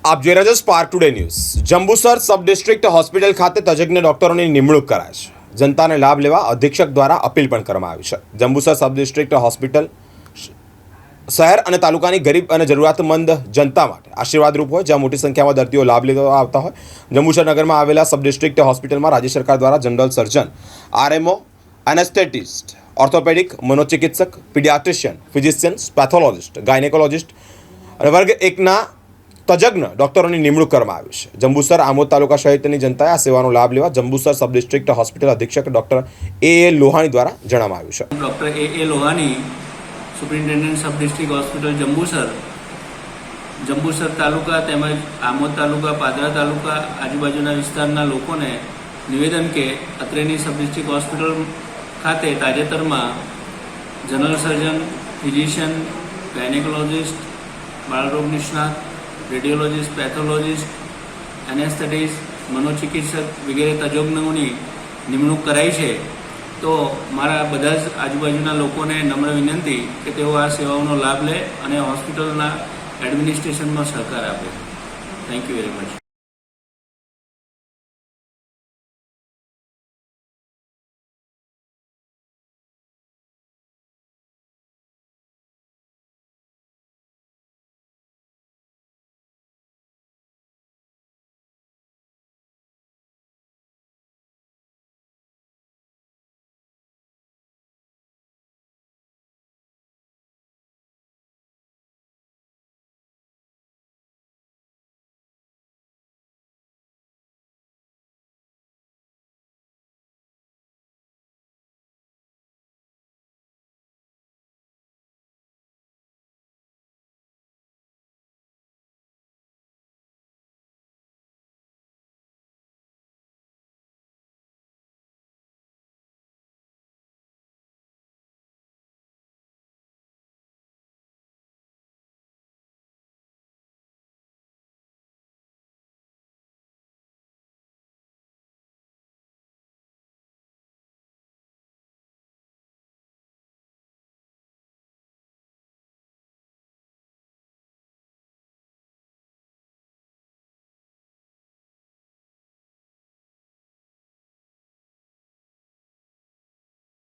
આપ જોઈ રહ્યા છો spark today news. Jambusar sub district hospital ખાતે તજજ્ઞ ડોક્ટરોની નિમણૂક કરાય છે। જનતાને લાભ લેવા અધિક્ષક દ્વારા અપીલ પણ કરવામાં આવી છે। જંબુસર સબ ડિસ્ટ્રિક્ટ હોસ્પિટલ શહેર અને તાલુકાની ગરીબ અને જરૂરિયાતમંદ જનતા માટે આશીર્વાદરૂપ હોય, જ્યાં મોટી સંખ્યામાં દર્દીઓ લાભ લેવા આવતા હોય। જંબુસર નગરમાં આવેલા સબ ડિસ્ટ્રિક્ટ હોસ્પિટલમાં રાજ્ય સરકાર દ્વારા general surgeon, RMO, anaesthetist, orthopaedic, મનોચિકિત્સક, પીડિયાટ્રિશિયન, ફિઝિશિયન્સ, પેથોલોજિસ્ટ, ગાયનેકોલોજિસ્ટ અને વર્ગ 1ના તજજ્ઞ ડોક્ટરોની નિમણૂક કરવામાં આવી છે। જંબુસર, આમોદ તાલુકા સહિતની જનતાએ આ સેવાનો લાભ લેવા જંબુસર સબ ડિસ્ટ્રિક્ટ હોસ્પિટલ અધિક્ષક ડોક્ટર એ લોહાણી દ્વારા જણાવવામાં આવ્યું છે। Doctor A Lohani, superintendent sub district hospital Jambusar તાલુકા તેમજ આમોદ તાલુકા, પાદરા તાલુકા, આજુબાજુના વિસ્તારના લોકોને નિવેદન કે અત્રેની સબ ડિસ્ટ્રિક્ટ હોસ્પિટલ ખાતે તાજેતરમાં જનરલ સર્જન, ફિઝિશિયન, ગાયનેકોલોજિસ્ટ, બાળરોગ નિષ્ણાત, રેડિયોલોજિસ્ટ, પેથોલોજિસ્ટ, એનેસ્થેટિસ્ટ, મનોચિકિત્સક વગેરે તજજ્ઞોની નિમણૂક કરાઈ છે। તો મારા બધા જ આજુબાજુના લોકોને નમ્ર વિનંતી કે તેઓ આ સેવાઓનો લાભ લે અને હોસ્પિટલના એડમિનિસ્ટ્રેશનમાં સહકાર આપે। Thank you very much.